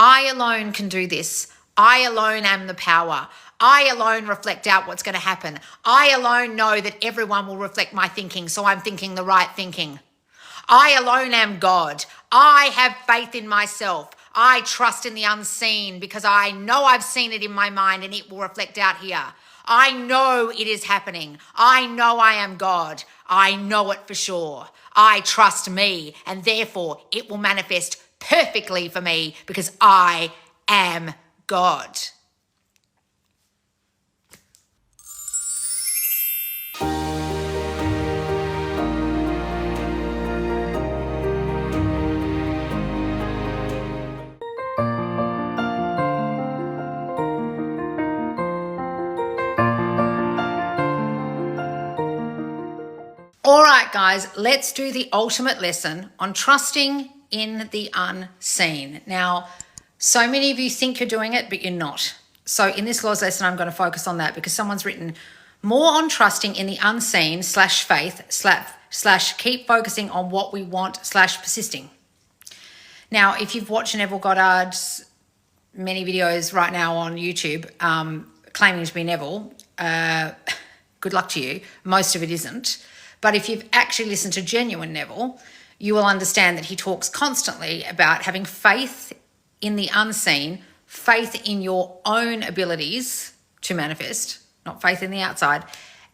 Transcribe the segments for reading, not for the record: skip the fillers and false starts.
I alone can do this. I alone am the power. I alone reflect out what's going to happen. I alone know that everyone will reflect my thinking, so I'm thinking the right thinking. I alone am God. I have faith in myself. I trust in the unseen because I know I've seen it in my mind and it will reflect out here. I know it is happening. I know I am God. I know it for sure. I trust me and therefore it will manifest perfectly for me because I am God. All right, guys, let's do the ultimate lesson on trusting in the unseen. Now, so many of you think you're doing it, but you're not. So in this laws lesson, I'm going to focus on that because someone's written more on trusting in the unseen / faith / keep focusing on what we want / persisting. Now, if you've watched Neville Goddard's many videos right now on YouTube claiming to be Neville, good luck to you. Most of it isn't. But if you've actually listened to genuine Neville, you will understand that he talks constantly about having faith in the unseen, faith in your own abilities to manifest, not faith in the outside,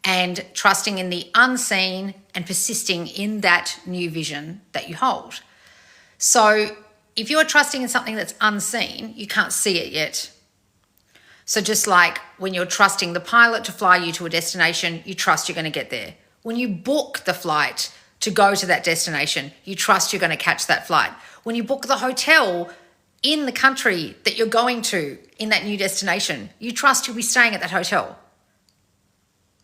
and trusting in the unseen and persisting in that new vision that you hold. So if you're trusting in something that's unseen, you can't see it yet. So just like when you're trusting the pilot to fly you to a destination, you trust you're going to get there. When you book the flight to go to that destination, you trust you're going to catch that flight. When you book the hotel in the country that you're going to in that new destination, you trust you'll be staying at that hotel.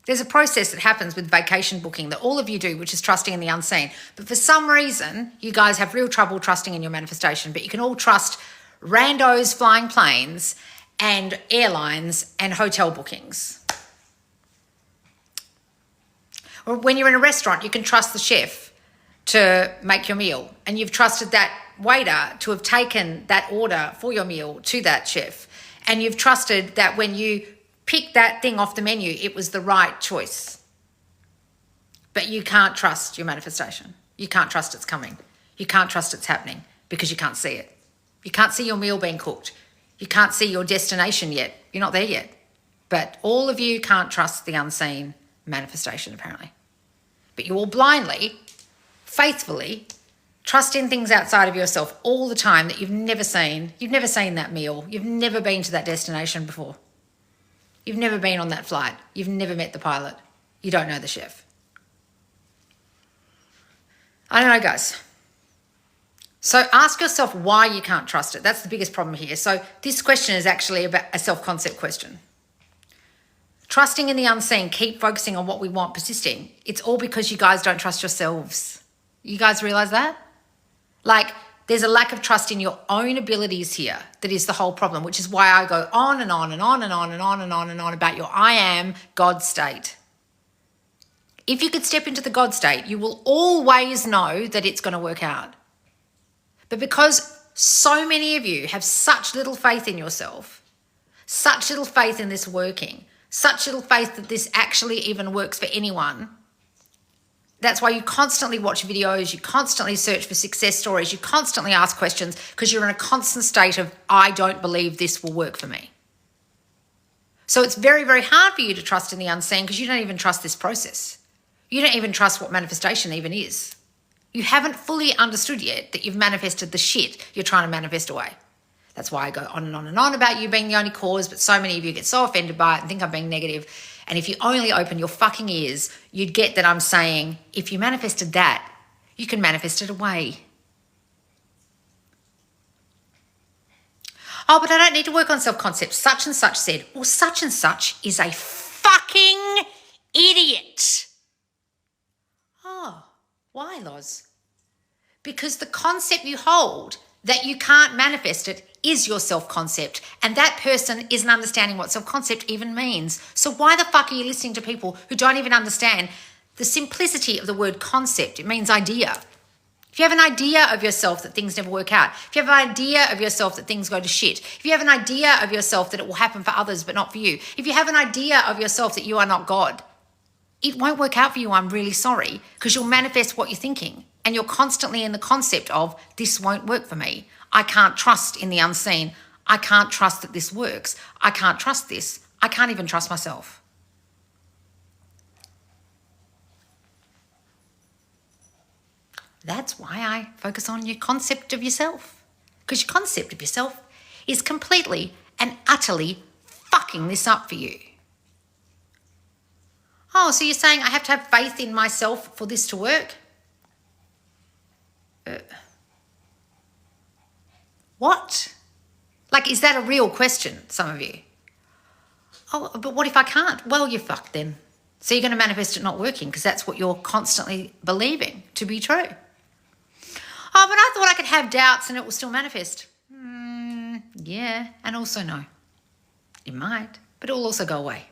There's a process that happens with vacation booking that all of you do, which is trusting in the unseen. But for some reason, you guys have real trouble trusting in your manifestation, but you can all trust randos flying planes and airlines and hotel bookings. Or when you're in a restaurant, you can trust the chef to make your meal, and you've trusted that waiter to have taken that order for your meal to that chef, and you've trusted that when you picked that thing off the menu, it was the right choice. But you can't trust your manifestation. You can't trust it's coming. You can't trust it's happening because you can't see it. You can't see your meal being cooked. You can't see your destination yet. You're not there yet. But all of you can't trust the unseen manifestation, apparently. But you all blindly, faithfully trust in things outside of yourself all the time that you've never seen. You've never seen that meal. You've never been to that destination before. You've never been on that flight. You've never met the pilot. You don't know the chef. I don't know, guys. So ask yourself why you can't trust it. That's the biggest problem here. So this question is actually about a self-concept question. Trusting in the unseen, keep focusing on what we want, persisting. It's all because you guys don't trust yourselves. You guys realize that? Like, there's a lack of trust in your own abilities here that is the whole problem, which is why I go on and on and on and on and on and on and on about your I am God state. If you could step into the God state, you will always know that it's going to work out. But because so many of you have such little faith in yourself, such little faith in this working, such little faith that this actually even works for anyone. That's why you constantly watch videos, you constantly search for success stories, you constantly ask questions because you're in a constant state of, I don't believe this will work for me. So it's very, very hard for you to trust in the unseen because you don't even trust this process. You don't even trust what manifestation even is. You haven't fully understood yet that you've manifested the shit you're trying to manifest away. That's why I go on and on and on about you being the only cause, but so many of you get so offended by it and think I'm being negative. And if you only open your fucking ears, you'd get that I'm saying, if you manifested that, you can manifest it away. Oh, but I don't need to work on self-concept. Such and such said, well, such and such is a fucking idiot. Oh, why, Loz? Because the concept you hold that you can't manifest it is your self-concept, and that person isn't understanding what self-concept even means. So why the fuck are you listening to people who don't even understand the simplicity of the word concept? It means idea. If you have an idea of yourself that things never work out, if you have an idea of yourself that things go to shit, if you have an idea of yourself that it will happen for others but not for you, if you have an idea of yourself that you are not God, it won't work out for you, I'm really sorry, because you'll manifest what you're thinking. And you're constantly in the concept of, this won't work for me. I can't trust in the unseen. I can't trust that this works. I can't trust this. I can't even trust myself. That's why I focus on your concept of yourself. Because your concept of yourself is completely and utterly fucking this up for you. Oh, so you're saying I have to have faith in myself for this to work? What? Like, is that a real question, some of you? Oh, but what if I can't? Well, you're fucked then. So you're going to manifest it not working because that's what you're constantly believing to be true. Oh, but I thought I could have doubts and it will still manifest. Yeah, and also no. It might, but it will also go away.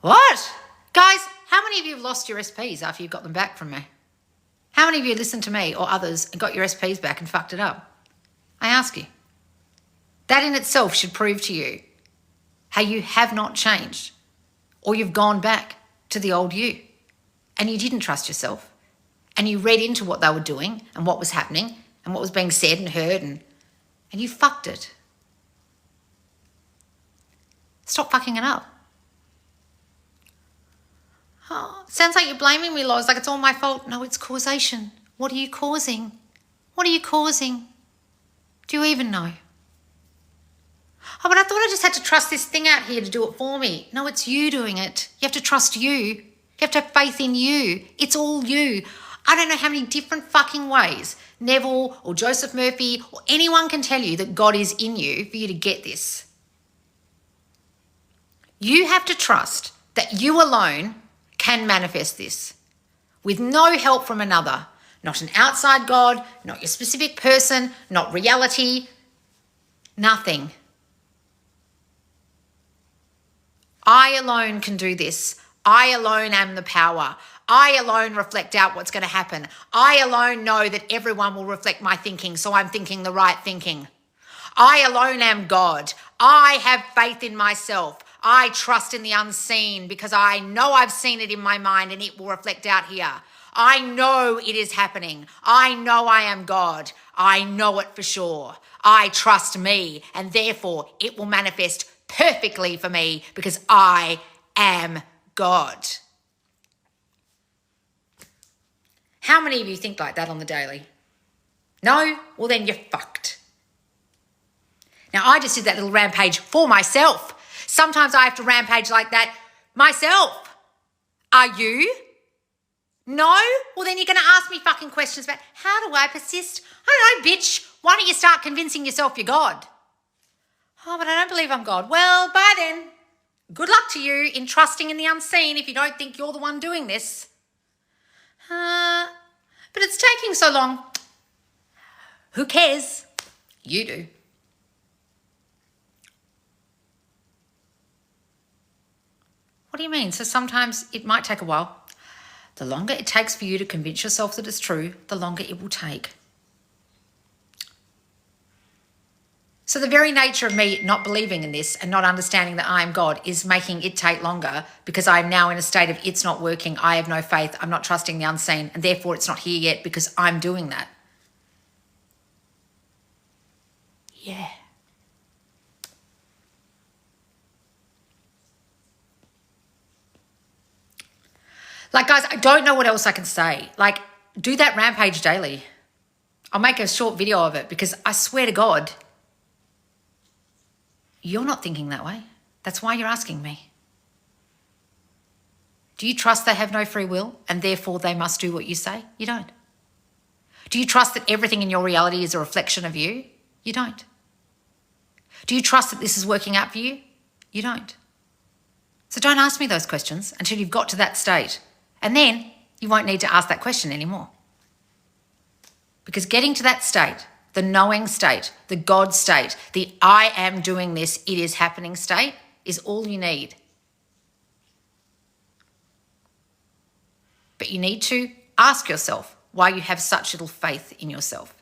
What? Guys, how many of you have lost your SPs after you got them back from me? How many of you listened to me or others and got your SPs back and fucked it up? I ask you. That in itself should prove to you how you have not changed, or you've gone back to the old you and you didn't trust yourself and you read into what they were doing and what was happening and what was being said and heard and you fucked it. Stop fucking it up. Oh, sounds like you're blaming me, Loz, like it's all my fault. No, it's causation. What are you causing? What are you causing? Do you even know? Oh, but I thought I just had to trust this thing out here to do it for me. No, it's you doing it. You have to trust you. You have to have faith in you. It's all you. I don't know how many different fucking ways Neville or Joseph Murphy or anyone can tell you that God is in you for you to get this. You have to trust that you alone can manifest this with no help from another. Not an outside God, not your specific person, not reality, nothing. I alone can do this. I alone am the power. I alone reflect out what's going to happen. I alone know that everyone will reflect my thinking, so I'm thinking the right thinking. I alone am God. I have faith in myself. I trust in the unseen because I know I've seen it in my mind and it will reflect out here. I know it is happening. I know I am God. I know it for sure. I trust me and therefore it will manifest perfectly for me because I am God. How many of you think like that on the daily? No? Well, then you're fucked. Now, I just did that little rampage for myself. Sometimes I have to rampage like that myself. Are you? No? Well, then you're going to ask me fucking questions about how do I persist? I don't know, bitch. Why don't you start convincing yourself you're God? Oh, but I don't believe I'm God. Well, bye then. Good luck to you in trusting in the unseen if you don't think you're the one doing this. But it's taking so long. Who cares? You do. What do you mean? So sometimes it might take a while. The longer it takes for you to convince yourself that it's true, the longer it will take. So the very nature of me not believing in this and not understanding that I am God is making it take longer because I'm now in a state of it's not working, I have no faith, I'm not trusting the unseen, and therefore it's not here yet because I'm doing that. Yeah. Like, guys, I don't know what else I can say. Like, do that rampage daily. I'll make a short video of it because I swear to God, you're not thinking that way. That's why you're asking me. Do you trust they have no free will and therefore they must do what you say? You don't. Do you trust that everything in your reality is a reflection of you? You don't. Do you trust that this is working out for you? You don't. So don't ask me those questions until you've got to that state. And then you won't need to ask that question anymore. Because getting to that state, the knowing state, the God state, the I am doing this, it is happening state is all you need. But you need to ask yourself, why you have such little faith in yourself.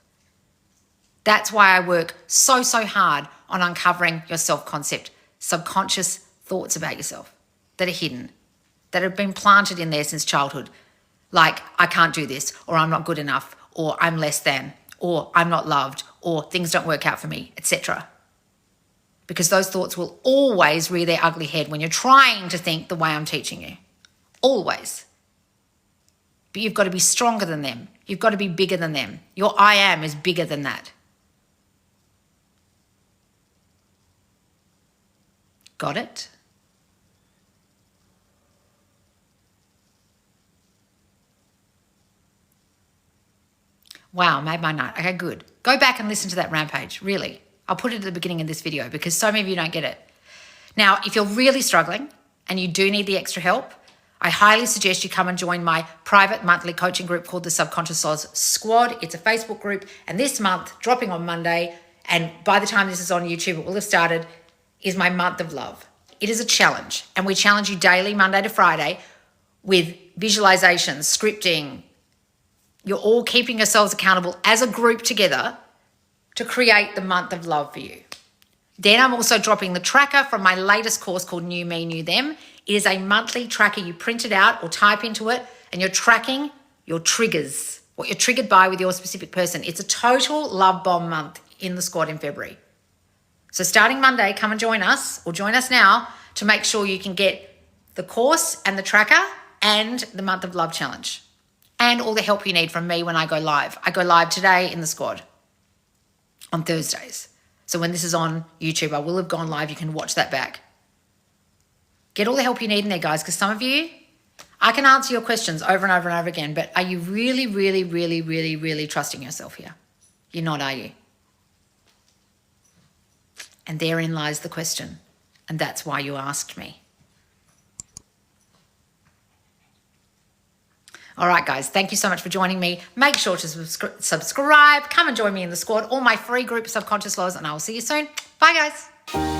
That's why I work so hard on uncovering your self-concept, subconscious thoughts about yourself that are hidden, that have been planted in there since childhood. Like, I can't do this, or I'm not good enough, or I'm less than, or I'm not loved, or things don't work out for me, etc. Because those thoughts will always rear their ugly head when you're trying to think the way I'm teaching you. Always. But you've got to be stronger than them. You've got to be bigger than them. Your I am is bigger than that. Got it? Wow, made my night. Okay, good. Go back and listen to that rampage, really. I'll put it at the beginning of this video because so many of you don't get it. Now, if you're really struggling and you do need the extra help, I highly suggest you come and join my private monthly coaching group called the Subconscious Oz Squad. It's a Facebook group, and this month, dropping on Monday, and by the time this is on YouTube, it will have started, is my month of love. It is a challenge, and we challenge you daily, Monday to Friday, with visualizations, scripting. You're all keeping yourselves accountable as a group together to create the month of love for you. Then I'm also dropping the tracker from my latest course called New Me, New Them. It is a monthly tracker. You print it out or type into it, and you're tracking your triggers, what you're triggered by with your specific person. It's a total love bomb month in the squad in February. So starting Monday, come and join us, or join us now, to make sure you can get the course and the tracker and the month of love challenge and all the help you need from me when I go live. I go live today in the squad on Thursdays. So when this is on YouTube, I will have gone live. You can watch that back. Get all the help you need in there, guys, because some of you, I can answer your questions over and over and over again, but are you really, really, really, really, really trusting yourself here? You're not, are you? And therein lies the question. And that's why you asked me. All right, guys, thank you so much for joining me. Make sure to subscribe. Come and join me in the squad, all my free group, Subconscious Laws, and I will see you soon. Bye, guys.